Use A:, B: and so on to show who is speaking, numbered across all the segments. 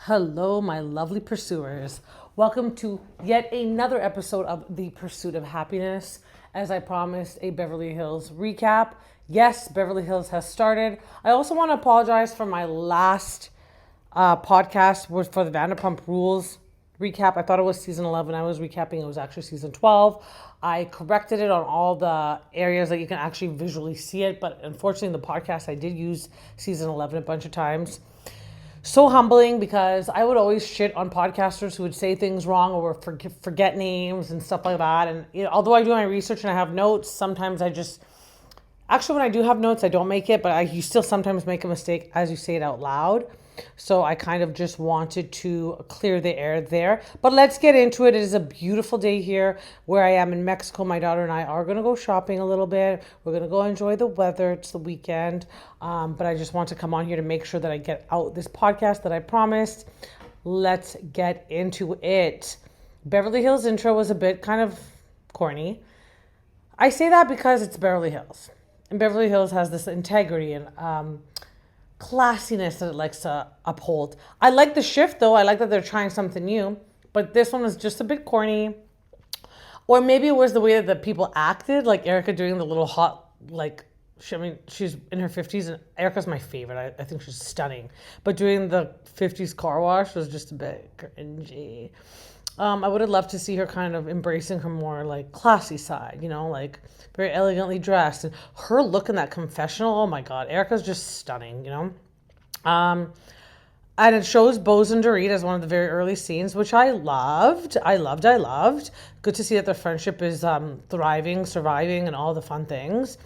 A: Hello, my lovely pursuers. Welcome to yet another episode of The Pursuit of Happiness. As I promised, a Beverly Hills recap. Yes, Beverly Hills has started. I also want to apologize for my last podcast was for the Vanderpump Rules recap. I thought it was season 11. I was recapping. It was actually season 12. I corrected it on all the areas that you can actually visually see it. But unfortunately, in the podcast, I did use season 11 a bunch of times. So humbling because I would always shit on podcasters who would say things wrong or forget names and stuff like that. And although I do my research and I have notes, sometimes I just actually when I do have notes, I don't make it, but you still sometimes make a mistake as you say it out loud. So I kind of just wanted to clear the air there. But let's get into it. It is a beautiful day here where I am in Mexico. My daughter and I are going to go shopping a little bit. We're going to go enjoy the weather. It's the weekend. But I just want to come on here to make sure that I get out this podcast that I promised. Let's get into it. Beverly Hills intro was a bit kind of corny. I say that because it's Beverly Hills. And Beverly Hills has this integrity and classiness that it likes to uphold. I like the shift though. I like that they're trying something new. But this one was just a bit corny. Or maybe it was the way that the people acted. Like Erika doing the little hot, she's in her 50s. And Erika's my favorite. I think she's stunning. But doing the 50s car wash was just a bit cringy. I would have loved to see her kind of embracing her more like classy side, like very elegantly dressed. And her look in that confessional, oh my God, Erika's just stunning, And it shows Boz and Dorit as one of the very early scenes, which I loved. I loved. Good to see that their friendship is thriving, surviving, and all the fun things.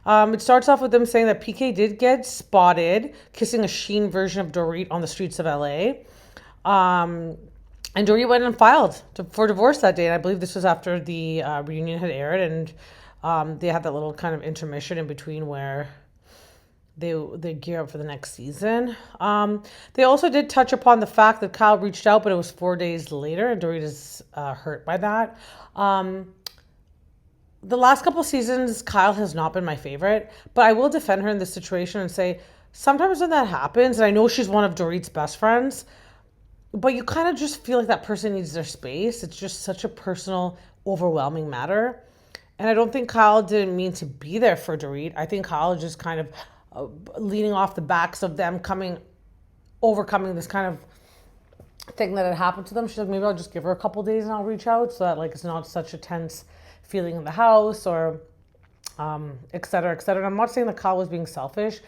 A: It starts off with them saying that PK did get spotted kissing a Sheen version of Dorit on the streets of LA. And Dorit went and filed for divorce that day. And I believe this was after the reunion had aired. And they had that little kind of intermission in between where they gear up for the next season. They also did touch upon the fact that Kyle reached out, but it was 4 days later. And Dorit is hurt by that. The last couple seasons, Kyle has not been my favorite. But I will defend her in this situation and say, sometimes when that happens, and I know she's one of Dorit's best friends, but you kind of just feel like that person needs their space. It's just such a personal, overwhelming matter. And I don't think Kyle didn't mean to be there for Dorit. I think Kyle just kind of leaning off the backs of them overcoming this kind of thing that had happened to them. She's like, maybe I'll just give her a couple days and I'll reach out so that it's not such a tense feeling in the house or et cetera, et cetera. And I'm not saying that Kyle was being selfish.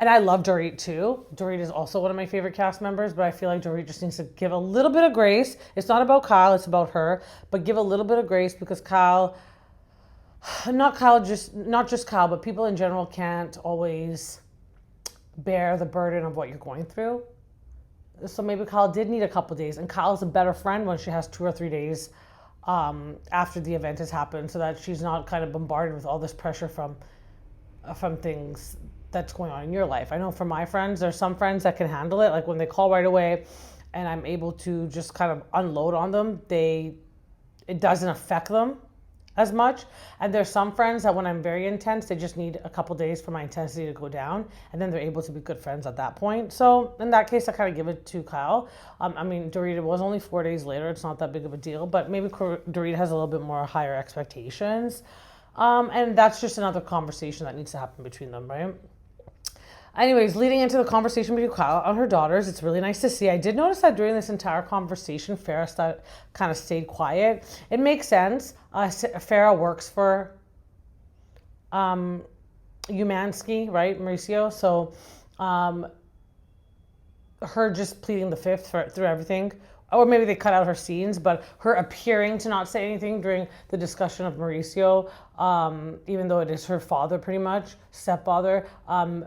A: And I love Dorit too. Dorit is also one of my favorite cast members, but I feel like Dorit just needs to give a little bit of grace. It's not about Kyle, it's about her, but give a little bit of grace because not just Kyle, but people in general can't always bear the burden of what you're going through. So maybe Kyle did need a couple days, and Kyle's a better friend when she has 2 or 3 days after the event has happened so that she's not kind of bombarded with all this pressure from things that's going on in your life. I know for my friends, there's some friends that can handle it. Like when they call right away and I'm able to just kind of unload on them, it doesn't affect them as much. And there's some friends that when I'm very intense, they just need a couple days for my intensity to go down. And then they're able to be good friends at that point. So in that case, I kind of give it to Kyle. Dorit, it was only 4 days later. It's not that big of a deal, but maybe Dorit has a little bit more higher expectations. And that's just another conversation that needs to happen between them, right? Anyways, leading into the conversation between Kyle and her daughters, it's really nice to see. I did notice that during this entire conversation, Farrah kind of stayed quiet. It makes sense. Farrah works for Umansky, right, Mauricio? So her just pleading the fifth through everything. Or maybe they cut out her scenes, but her appearing to not say anything during the discussion of Mauricio, even though it is her father pretty much, stepfather,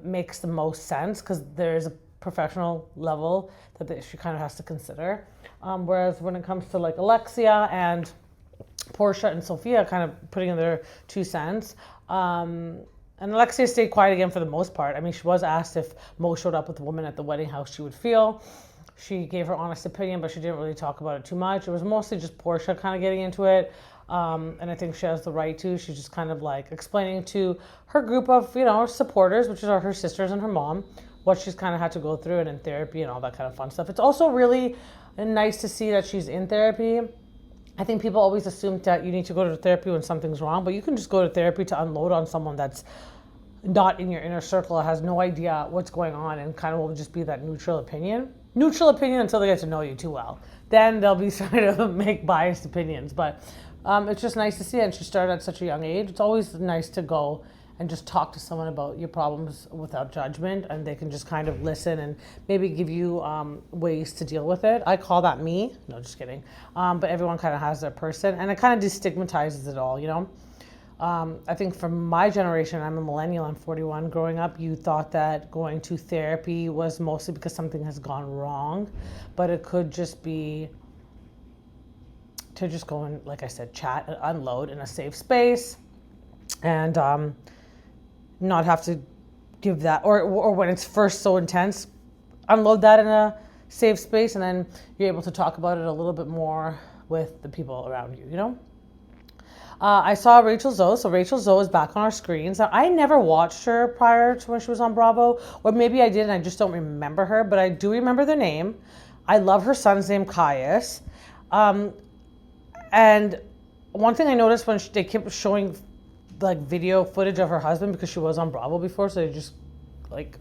A: makes the most sense because there's a professional level that she kind of has to consider. Whereas when it comes to Alexia and Portia and Sophia kind of putting in their 2 cents, and Alexia stayed quiet again for the most part. She was asked if Mo showed up with a woman at the wedding, how she would feel. She gave her honest opinion, but she didn't really talk about it too much. It was mostly just Portia kind of getting into it. And I think she has the right to. She's just kind of explaining to her group of, supporters, which are her sisters and her mom, what she's kind of had to go through and in therapy and all that kind of fun stuff. It's also really nice to see that she's in therapy. I think people always assume that you need to go to therapy when something's wrong, but you can just go to therapy to unload on someone that's not in your inner circle, has no idea what's going on, and kind of will just be that neutral opinion. Neutral opinion until they get to know you too well. Then they'll be trying to make biased opinions. But it's just nice to see it. And she started at such a young age. It's always nice to go and just talk to someone about your problems without judgment, and they can just kind of listen and maybe give you ways to deal with it. I call that me. No, just kidding. But everyone kind of has their person, and it kind of destigmatizes it all, you know? I think for my generation, I'm a millennial, I'm 41. Growing up, you thought that going to therapy was mostly because something has gone wrong, but it could just be to just go and, like I said, chat and unload in a safe space, and not have to give that, or when it's first so intense, unload that in a safe space, and then you're able to talk about it a little bit more with the people around you, you know? I saw Rachel Zoe. So Rachel Zoe is back on our screens. Now, I never watched her prior to when she was on Bravo, or maybe I did and I just don't remember her, but I do remember the name. I love her son's name, Caius. And one thing I noticed when they kept showing like video footage of her husband, because she was on Bravo before, so they just like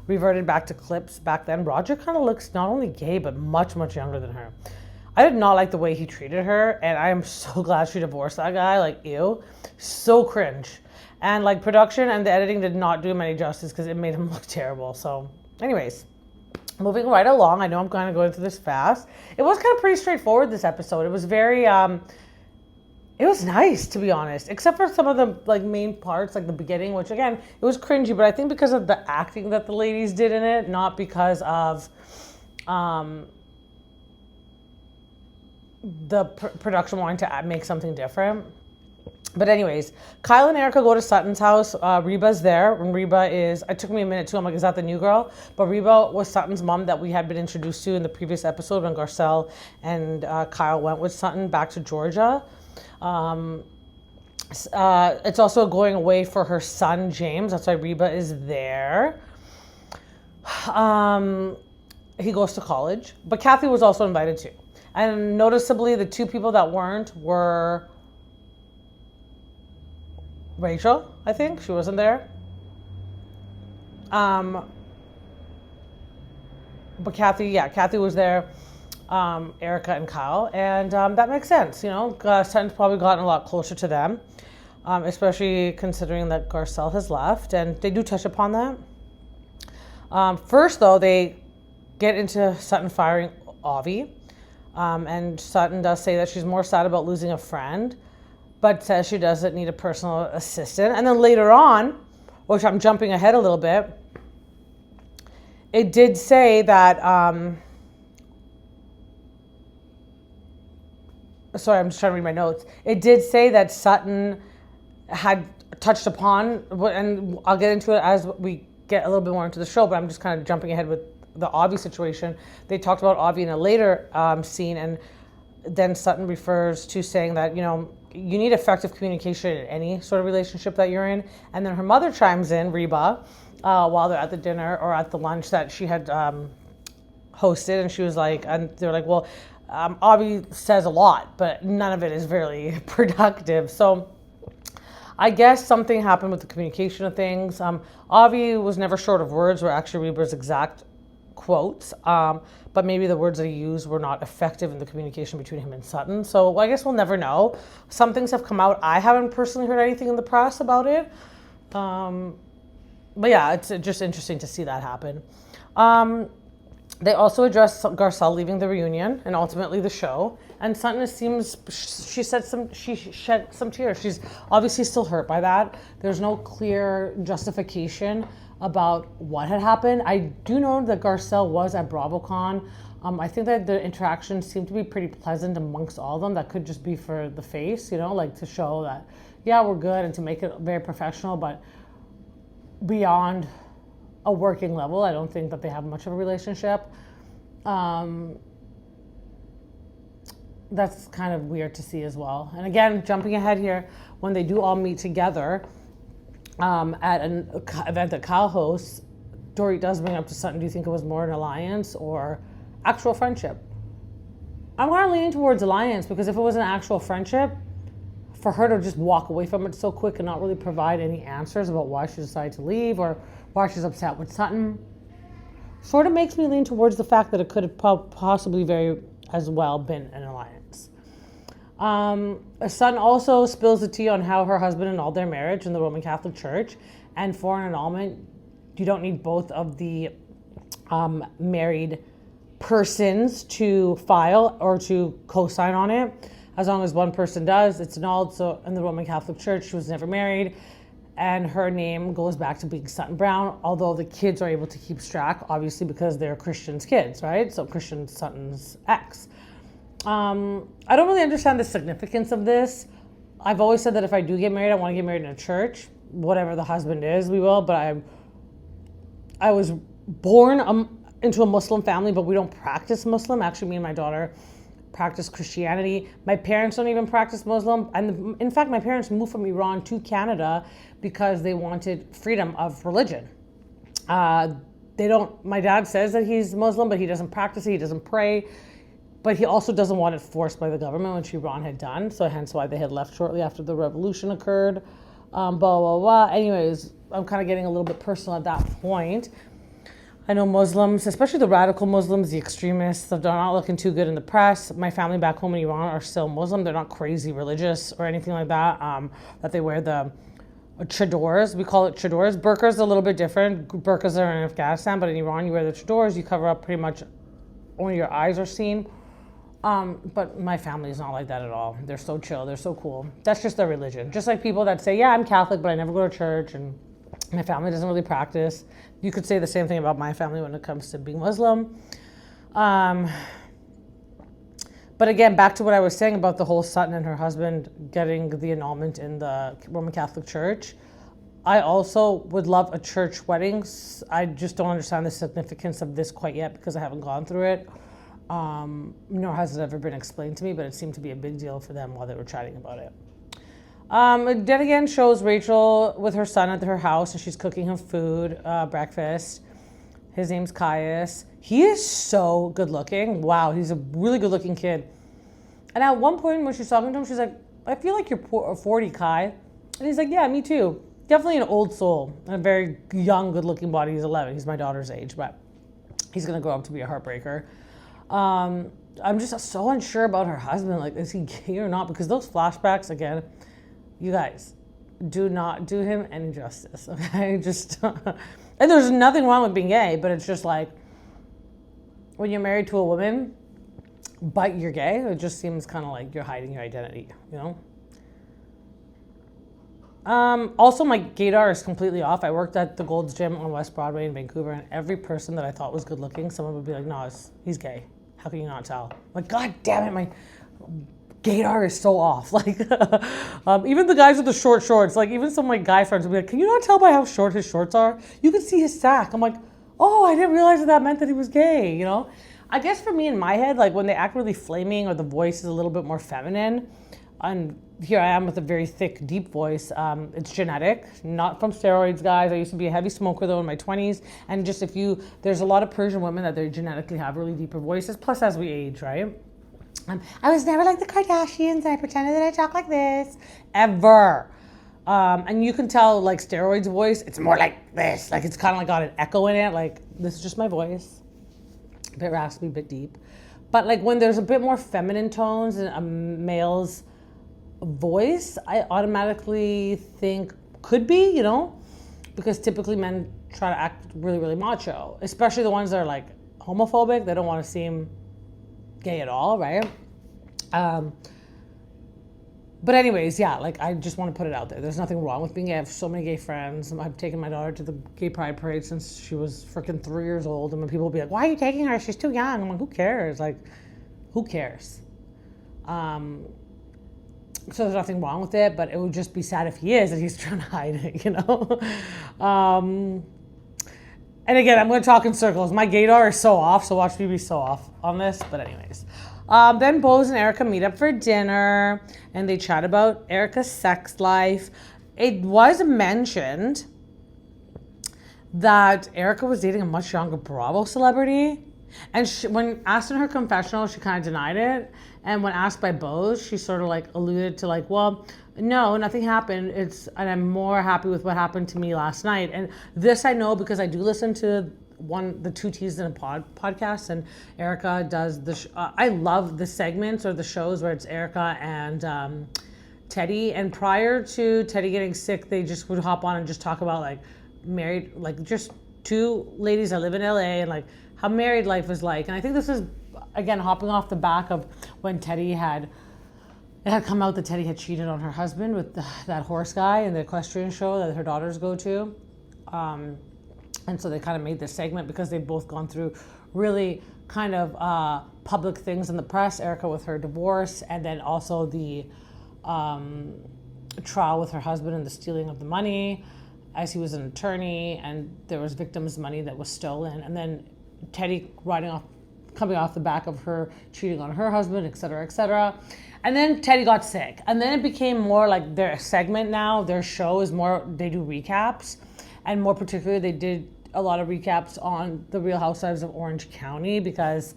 A: reverted back to clips back then. Roger kind of looks not only gay, but much, much younger than her. I did not like the way he treated her, and I am so glad she divorced that guy. Like, ew. So cringe. And like production and the editing did not do him any justice because it made him look terrible. So anyways, moving right along. I know I'm kind of going through this fast. It was kind of pretty straightforward, this episode. It was very, it was nice, to be honest, except for some of the like main parts, like the beginning, which again, it was cringy, but I think because of the acting that the ladies did in it, not because of, the production wanting to make something different. But anyways, Kyle and Erika go to Sutton's house. Reba's there, and Reba is, it took me a minute too, I'm like, is that the new girl? But Reba was Sutton's mom that we had been introduced to in the previous episode when Garcelle and Kyle went with Sutton back to Georgia. It's also going away for her son, James. That's why Reba is there. He goes to college, but Kathy was also invited too. And noticeably, the two people that weren't were Rachel, I think. She wasn't there. But Kathy was there. Erika and Kyle. And that makes sense, you know. Sutton's probably gotten a lot closer to them, especially considering that Garcelle has left. And they do touch upon that. First, though, they get into Sutton firing Avi. And Sutton does say that she's more sad about losing a friend, but says she doesn't need a personal assistant. And then later on, which I'm jumping ahead a little bit, it did say that, sorry, I'm just trying to read my notes. It did say that Sutton had touched upon, and I'll get into it as we get a little bit more into the show, but I'm just kind of jumping ahead with the Avi situation. They talked about Avi in a later scene, and then Sutton refers to saying that, you know, you need effective communication in any sort of relationship that you're in. And then her mother chimes in, Reba, while they're at the dinner or at the lunch that she had hosted, and she was like, and they're like, well, Avi says a lot, but none of it is very productive. So I guess something happened with the communication of things. Avi was never short of words, were actually Reba's exact quotes, but maybe the words that he used were not effective in the communication between him and Sutton. So I guess we'll never know. Some things have come out. I haven't personally heard anything in the press about it. But yeah, it's just interesting to see that happen. They also addressed Garcelle leaving the reunion and ultimately the show. And Sutton she shed some tears. She's obviously still hurt by that. There's no clear justification about what had happened. I do know that Garcelle was at BravoCon. I think that the interactions seemed to be pretty pleasant amongst all of them. That could just be for the face, you know, like to show that, yeah, we're good, and to make it very professional, but beyond a working level, I don't think that they have much of a relationship. That's kind of weird to see as well. And again, jumping ahead here, when they do all meet together, at an event that Kyle hosts, Dorit does bring up to Sutton, do you think it was more an alliance or actual friendship? I'm kind of leaning towards alliance, because if it was an actual friendship, for her to just walk away from it so quick and not really provide any answers about why she decided to leave or why she's upset with Sutton, sort of makes me lean towards the fact that it could have possibly very as well been an alliance. Sutton also spills the tea on how her husband annulled their marriage in the Roman Catholic Church, and for an annulment, you don't need both of the married persons to file or to co-sign on it. As long as one person does, it's annulled. So in the Roman Catholic Church, she was never married, and her name goes back to being Sutton Brown, although the kids are able to keep track, obviously, because they're Christian's kids, right? So Christian Sutton's ex. I don't really understand the significance of this. I've always said that if I do get married, I want to get married in a church. Whatever the husband is, we will. But I was born into a Muslim family, but we don't practice Muslim. Actually, me and my daughter practice Christianity. My parents don't even practice Muslim. And in fact, my parents moved from Iran to Canada because they wanted freedom of religion. My dad says that he's Muslim, but he doesn't practice it. He doesn't pray. But he also doesn't want it forced by the government, which Iran had done. So hence why they had left shortly after the revolution occurred. Blah, blah, blah. Anyways, I'm kind of getting a little bit personal at that point. I know Muslims, especially the radical Muslims, the extremists, they're not looking too good in the press. My family back home in Iran are still Muslim. They're not crazy religious or anything like that. That they wear the chadors. We call it chadors. Burqas are a little bit different. Burqas are in Afghanistan, but in Iran, you wear the chadors. You cover up pretty much only your eyes are seen. But my family is not like that at all. They're so chill. They're so cool. That's just their religion. Just like people that say, yeah, I'm Catholic, but I never go to church, and my family doesn't really practice. You could say the same thing about my family when it comes to being Muslim. But again, back to what I was saying about the whole Sutton and her husband getting the annulment in the Roman Catholic Church. I also would love a church wedding. I just don't understand the significance of this quite yet because I haven't gone through it. Nor has it ever been explained to me, but it seemed to be a big deal for them while they were chatting about it. Then again shows Rachel with her son at her house, and she's cooking him food, breakfast. His name's Caius. He is so good looking. Wow, he's a really good looking kid. And at one point when she's talking to him, she's like, I feel like you're 40, Kai. And he's like, yeah, me too. Definitely an old soul and a very young, good looking body. He's 11. He's my daughter's age, but he's going to grow up to be a heartbreaker. I'm just so unsure about her husband. Like, is he gay or not? Because those flashbacks, again, you guys, do not do him any justice, okay? Just, and there's nothing wrong with being gay, but it's just like, when you're married to a woman, but you're gay, it just seems kind of like you're hiding your identity, you know? Also, my gaydar is completely off. I worked at the Gold's Gym on West Broadway in Vancouver, and every person that I thought was good looking, someone would be like, no, he's gay. How can you not tell? Like, God damn it, my gaydar is so off. Like, even the guys with the short shorts, like even some of my guy friends would be like, can you not tell by how short his shorts are? You can see his sack. I'm like, oh, I didn't realize that meant that he was gay, you know? I guess for me in my head, like when they act really flaming or the voice is a little bit more feminine, and here I am with a very thick, deep voice. It's genetic, not from steroids, guys. I used to be a heavy smoker though in my 20s. And just there's a lot of Persian women that they genetically have really deeper voices. Plus as we age, right? I was never like the Kardashians. I pretended that I talk like this. Ever. And you can tell like steroids voice, it's more like this. Like it's kind of like got an echo in it. Like this is just my voice. A bit raspy, a bit deep. But like when there's a bit more feminine tones in a male's voice, I automatically think could be, you know, because typically men try to act really, really macho, especially the ones that are like homophobic. They don't want to seem gay at all, right? But anyways, yeah, like I just want to put it out there. There's nothing wrong with being gay. I have so many gay friends. I've taken my daughter to the gay pride parade since she was freaking 3 years old. And when people will be like, why are you taking her? She's too young. I'm like, who cares? Like, who cares? So there's nothing wrong with it, but it would just be sad if he is and he's trying to hide it, you know? And again, I'm going to talk in circles. My gaydar is so off, so watch me be so off on this. But anyways. Then Boz and Erika meet up for dinner, and they chat about Erika's sex life. It was mentioned that Erika was dating a much younger Bravo celebrity. And when asked in her confessional, she kind of denied it. And when asked by Boz, she sort of like alluded to like, well, no, nothing happened. And I'm more happy with what happened to me last night. And this I know because I do listen to the Two T's in a podcast, and Erika does I love the segments or the shows where it's Erika and Teddy. And prior to Teddy getting sick, they just would hop on and just talk about like married, like just two ladies that live in LA and like how married life is like. And I think this is again hopping off the back of when it had come out that Teddy had cheated on her husband with that horse guy in the equestrian show that her daughters go to. And so they kind of made this segment because they've both gone through really kind of public things in the press. Erika with her divorce, and then also the trial with her husband and the stealing of the money as he was an attorney, and there was victims' money that was stolen. And then Teddy coming off the back of her cheating on her husband, et cetera, et cetera. And then Teddy got sick. And then it became more like their segment now, their show is more, they do recaps. And more particularly, they did a lot of recaps on the Real Housewives of Orange County because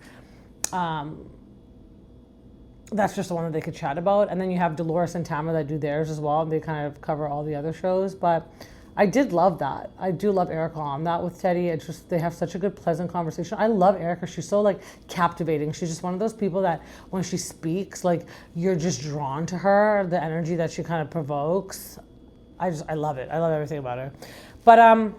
A: that's just the one that they could chat about. And then you have Dolores and Tamara that do theirs as well. And they kind of cover all the other shows. But I did love that. I do love Erika on that with Teddy. It's just, they have such a good, pleasant conversation. I love Erika. She's so like captivating. She's just one of those people that when she speaks, like you're just drawn to her, the energy that she kind of provokes. I love it. I love everything about her. But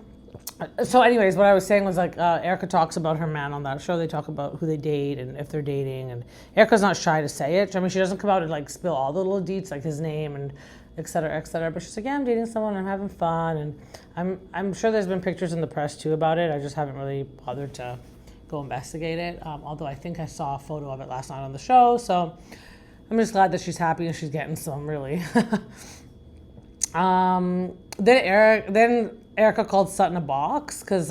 A: so anyways, what I was saying was like Erika talks about her man on that show. They talk about who they date and if they're dating, and Erika's not shy to say it. I mean, she doesn't come out and like spill all the little deets like his name and et cetera, et cetera. But she's like, yeah, I'm dating someone, I'm having fun, and I'm sure there's been pictures in the press too about it. I just haven't really bothered to go investigate it. Although I think I saw a photo of it last night on the show, so I'm just glad that she's happy and she's getting some really. Then Erika called Sutton a box because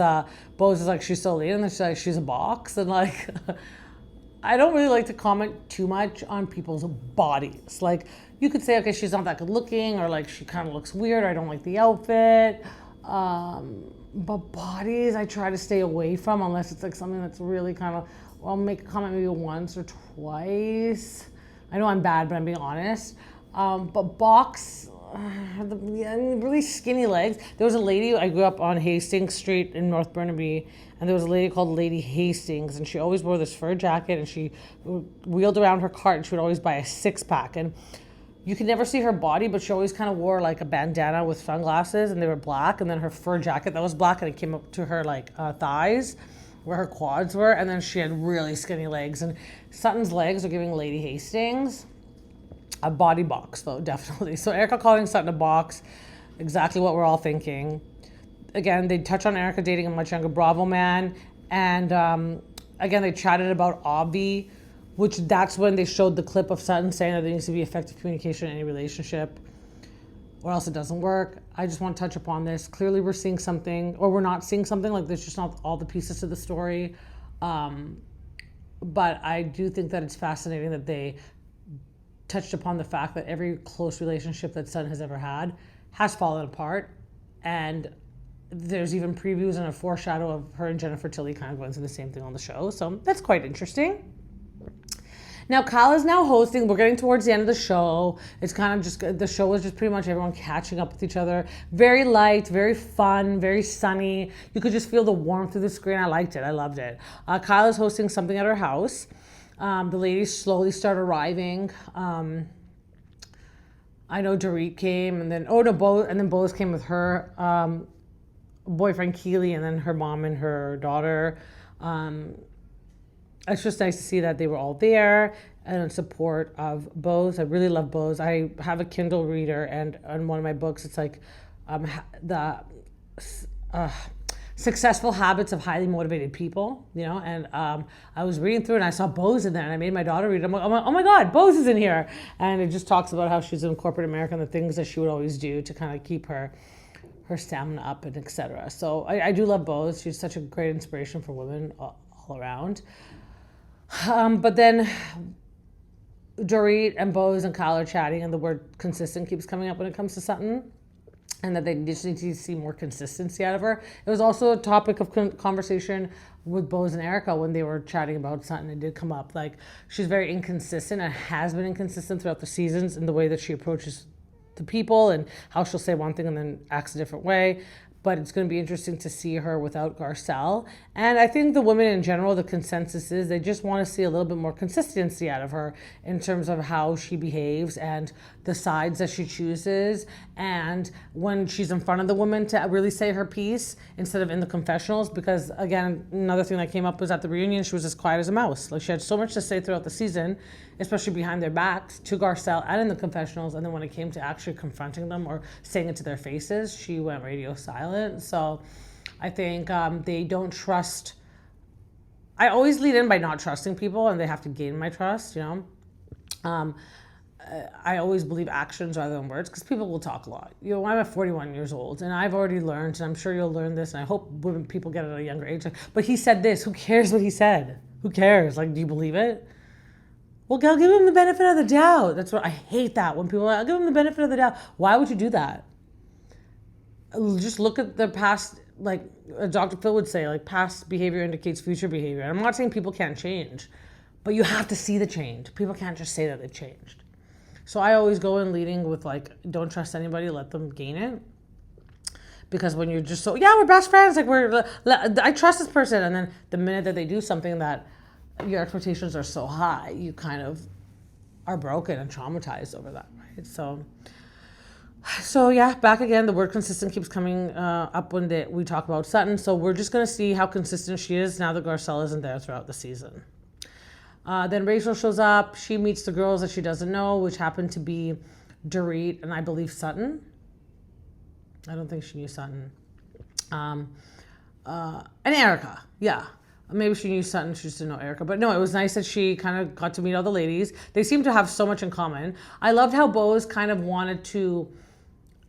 A: Boz is like, she's so late, and then she's like, she's a box. And like, I don't really like to comment too much on people's bodies. Like, you could say, okay, she's not that good looking, or like, she kind of looks weird, or I don't like the outfit. But bodies, I try to stay away from unless it's like something that's really kind of, I'll make a comment maybe once or twice. I know I'm bad, but I'm being honest. But box, really skinny legs. There was a lady, I grew up on Hastings Street in North Burnaby, and there was a lady called Lady Hastings, and she always wore this fur jacket, and she wheeled around her cart, and she would always buy a 6-pack. And you could never see her body, but she always kind of wore like a bandana with sunglasses, and they were black, and then her fur jacket that was black, and it came up to her like thighs where her quads were, and then she had really skinny legs. And Sutton's legs are giving Lady Hastings a body box, though, definitely. So Erika calling Sutton a box, exactly what we're all thinking. Again, they touch on Erika dating a much younger Bravo man, and again, they chatted about Avi, which that's when they showed the clip of Sutton saying that there needs to be effective communication in any relationship, or else it doesn't work. I just want to touch upon this. Clearly we're seeing something, or we're not seeing something, like there's just not all the pieces to the story. But I do think that it's fascinating that they touched upon the fact that every close relationship that Sutton has ever had has fallen apart. And there's even previews and a foreshadow of her and Jennifer Tilly kind of going through the same thing on the show. So that's quite interesting. Now, Kyle is now hosting. We're getting towards the end of the show. It's kind of just, the show is just pretty much everyone catching up with each other. Very light, very fun, very sunny. You could just feel the warmth through the screen. I liked it. I loved it. Kyle is hosting something at her house. The ladies slowly start arriving. I know Dorit came, and then Boz came with her boyfriend Keely, and then her mom and her daughter. It's just nice to see that they were all there and in support of Boz. I really love Boz. I have a Kindle reader, and on one of my books, it's like the Successful Habits of Highly Motivated People, you know, and I was reading through and I saw Boz in there, and I made my daughter read it. I'm like, oh my God, Boz is in here. And it just talks about how she's in corporate America and the things that she would always do to kind of keep her stamina up and etc. So I do love Boz. She's such a great inspiration for women all around. But then Dorit and Boz and Kyle are chatting, and the word consistent keeps coming up when it comes to Sutton. and that they just need to see more consistency out of her. It was also a topic of conversation with Boz and Erika when they were chatting about something. It did come up. Like, she's very inconsistent and has been inconsistent throughout the seasons in the way that she approaches the people and how she'll say one thing and then acts a different way. But it's going to be interesting to see her without Garcelle. And I think the women in general, the consensus is they just want to see a little bit more consistency out of her in terms of how she behaves and the sides that she chooses. And when she's in front of the women to really say her piece instead of in the confessionals. Because again, another thing that came up was at the reunion, she was as quiet as a mouse. Like, she had so much to say throughout the season, especially behind their backs to Garcelle and in the confessionals. And then when it came to actually confronting them or saying it to their faces, she went radio silent. So I think they don't trust. I always lead in by not trusting people, and they have to gain my trust, you know. I always believe actions rather than words, because people will talk a lot. You know, I'm at 41 years old, and I've already learned, and I'm sure you'll learn this, and I hope women people get it at a younger age. Like, but he said this. Who cares what he said? Who cares? Like, do you believe it? Well, I'll give him the benefit of the doubt. That's what I hate, that when people are, I'll give him the benefit of the doubt. Why would you do that? Just look at the past, like Dr. Phil would say, like, past behavior indicates future behavior. And I'm not saying people can't change, but you have to see the change. People can't just say that they've changed. So I always go in leading with, like, don't trust anybody, let them gain it. Because when you're just so, yeah, we're best friends, like, I trust this person. And then the minute that they do something that your expectations are so high, you kind of are broken and traumatized over that, right? So yeah, back again, the word consistent keeps coming up when we talk about Sutton. So we're just going to see how consistent she is now that Garcelle isn't there throughout the season. Then Rachel shows up. She meets the girls that she doesn't know, which happen to be Dorit and I believe Sutton. I don't think she knew Sutton. And Erika, yeah. Maybe she knew Sutton, she just didn't know Erika. But no, it was nice that she kind of got to meet all the ladies. They seem to have so much in common. I loved how Boz kind of wanted to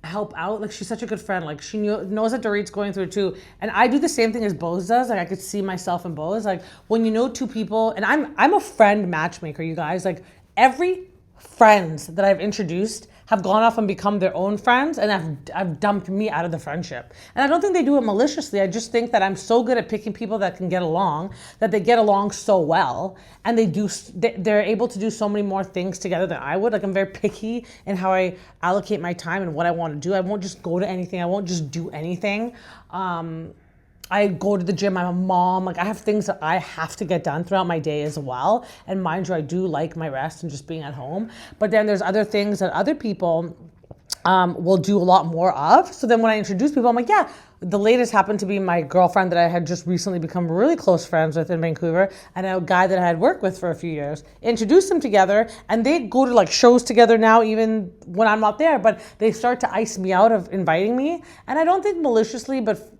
A: help out. Like, she's such a good friend. Like, she knows that Dorit's going through it too. And I do the same thing as Boz does. Like, I could see myself in Boz. Like, when you know two people, and I'm a friend matchmaker, you guys. Like, every friends that I've introduced have gone off and become their own friends, and I've dumped me out of the friendship. And I don't think they do it maliciously. I just think that I'm so good at picking people that can get along, that they get along so well, and they're able to do so many more things together than I would. Like, I'm very picky in how I allocate my time and what I want to do. I won't just go to anything. I won't just do anything. I go to the gym, I'm a mom, like, I have things that I have to get done throughout my day as well. And mind you, I do like my rest and just being at home. But then there's other things that other people will do a lot more of. So then when I introduce people, I'm like, yeah, the latest happened to be my girlfriend that I had just recently become really close friends with in Vancouver, and a guy that I had worked with for a few years. Introduced them together, and they go to, like, shows together now, even when I'm not there. But they start to ice me out of inviting me. And I don't think maliciously, but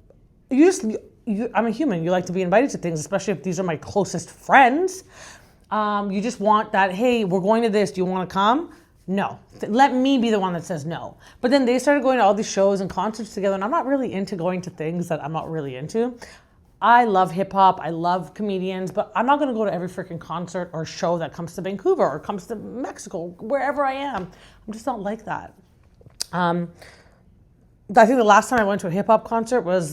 A: I'm a human. You like to be invited to things, especially if these are my closest friends. You just want that, hey, we're going to this. Do you want to come? No. Let me be the one that says no. But then they started going to all these shows and concerts together, and I'm not really into going to things that I'm not really into. I love hip hop. I love comedians, but I'm not going to go to every freaking concert or show that comes to Vancouver or comes to Mexico, wherever I am. I'm just not like that. I think the last time I went to a hip-hop concert was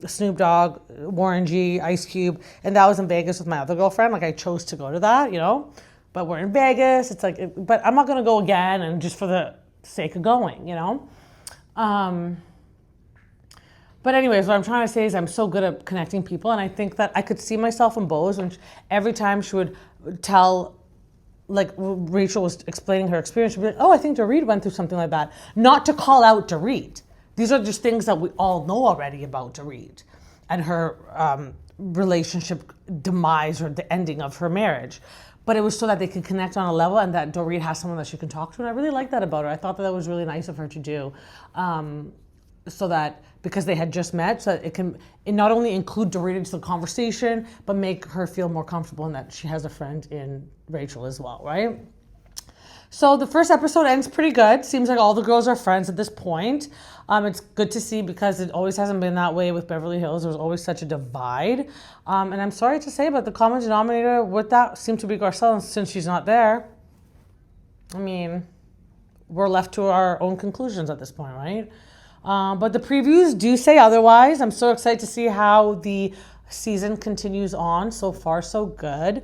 A: Snoop Dogg, Warren G, Ice Cube, and that was in Vegas with my other girlfriend. Like, I chose to go to that, you know? But we're in Vegas. It's like, but I'm not going to go again and just for the sake of going, you know? But anyways, what I'm trying to say is I'm so good at connecting people, and I think that I could see myself in Boz when every time she would tell, like, Rachel was explaining her experience, she'd be like, oh, I think Dorit went through something like that. Not to call out Dorit. These are just things that we all know already about Dorit and her relationship demise or the ending of her marriage. But it was so that they could connect on a level and that Dorit has someone that she can talk to. And I really like that about her. I thought that was really nice of her to do. So that, because they had just met, so that it not only include Dorit into the conversation, but make her feel more comfortable in that she has a friend in Rachel as well, right? So the first episode ends pretty good. Seems like all the girls are friends at this point. It's good to see because it always hasn't been that way with Beverly Hills. There was always such a divide. And I'm sorry to say, but the common denominator with that seemed to be Garcelle, since she's not there. I mean, we're left to our own conclusions at this point, right? But the previews do say otherwise. I'm so excited to see how the season continues on. So far, so good.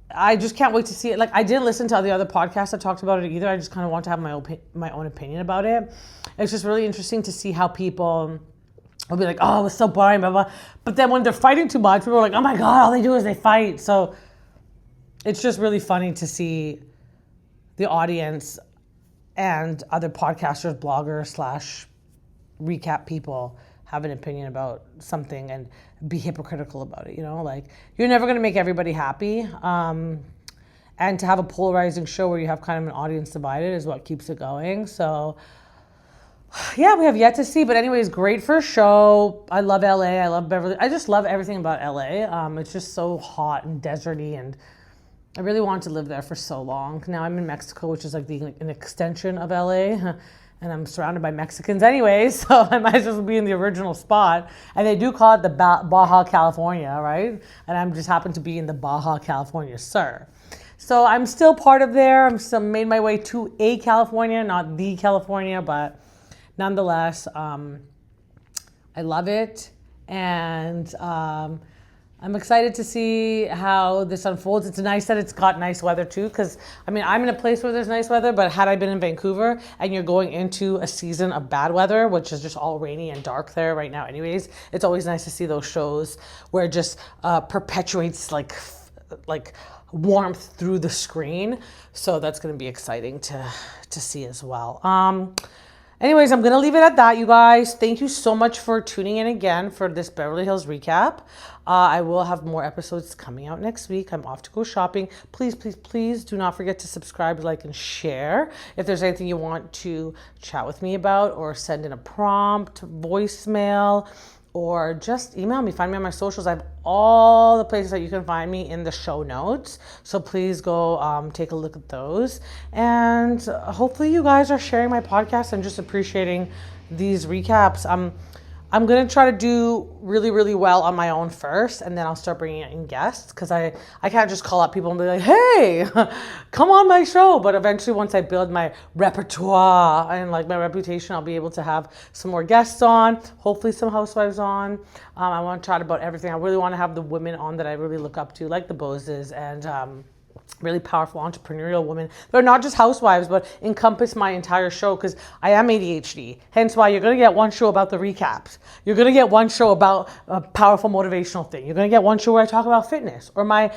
A: I just can't wait to see it. Like, I didn't listen to the other podcasts that talked about it either. I just kind of want to have my own opinion about it. It's just really interesting to see how people will be like, oh, it was so boring, blah, blah. But then when they're fighting too much, people are like, oh my God, all they do is they fight. So it's just really funny to see the audience and other podcasters, bloggers / recap people have an opinion about something and be hypocritical about it, like you're never going to make everybody happy. And to have a polarizing show where you have kind of an audience divided is what keeps it going. So yeah, we have yet to see, but anyways, great first show. I love LA. I love Beverly. I just love everything about LA. It's just so hot and deserty, and I really wanted to live there for so long. Now I'm in Mexico, which is like an extension of LA. And I'm surrounded by Mexicans anyways, so I might as well be in the original spot. And they do call it the Baja California, right? And I'm just happen to be in the Baja California, sir. So I'm still part of there. I'm still made my way to a California, not the California, but nonetheless, I love it. And I'm excited to see how this unfolds. It's nice that it's got nice weather too, because I'm in a place where there's nice weather, but had I been in Vancouver and you're going into a season of bad weather, which is just all rainy and dark there right now anyways, it's always nice to see those shows where it just perpetuates like warmth through the screen. So that's going to be exciting to see as well. Anyways, I'm going to leave it at that, you guys. Thank you so much for tuning in again for this Beverly Hills recap. I will have more episodes coming out next week. I'm off to go shopping. Please, please, please do not forget to subscribe, like, and share. If there's anything you want to chat with me about or send in a prompt, voicemail, or just email me. Find me on my socials. I have all the places that you can find me in the show notes. So please go take a look at those. And hopefully you guys are sharing my podcast and just appreciating these recaps. I'm going to try to do really, really well on my own first, and then I'll start bringing in guests, because I can't just call up people and be like, hey, come on my show. But eventually, once I build my repertoire and like my reputation, I'll be able to have some more guests on, hopefully some housewives on. I want to chat about everything. I really want to have the women on that I really look up to, like the Bozes and really powerful entrepreneurial women. They're not just housewives, but encompass my entire show, because I am ADHD. Hence why you're going to get one show about the recaps. You're going to get one show about a powerful motivational thing. You're going to get one show where I talk about fitness or my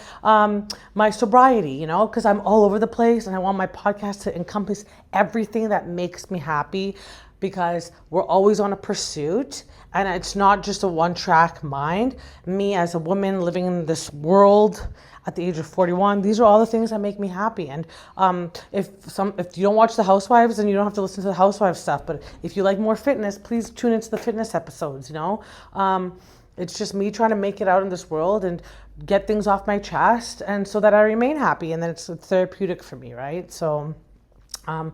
A: my sobriety, because I'm all over the place, and I want my podcast to encompass everything that makes me happy, because we're always on a pursuit, and it's not just a one-track mind. Me as a woman living in this world at the age of 41, these are all the things that make me happy. And if you don't watch the Housewives, then you don't have to listen to the Housewives stuff. But if you like more fitness, please tune into the fitness episodes. It's just me trying to make it out in this world and get things off my chest, and so that I remain happy, and then it's therapeutic for me, right? So, and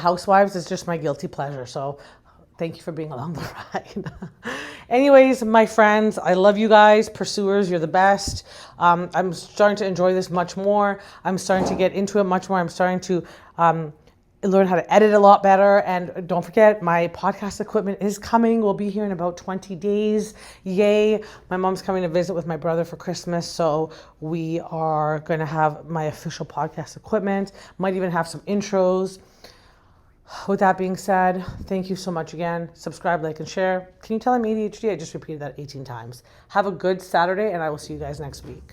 A: Housewives is just my guilty pleasure. So thank you for being along the ride. Anyways, my friends, I love you guys. Pursuers, you're the best. I'm starting to enjoy this much more. I'm starting to get into it much more. I'm starting to learn how to edit a lot better. And don't forget, my podcast equipment is coming. We'll be here in about 20 days. Yay. My mom's coming to visit with my brother for Christmas. So we are going to have my official podcast equipment. Might even have some intros. With that being said, thank you so much again. Subscribe, like, and share. Can you tell I'm ADHD? I just repeated that 18 times. Have a good Saturday, and I will see you guys next week.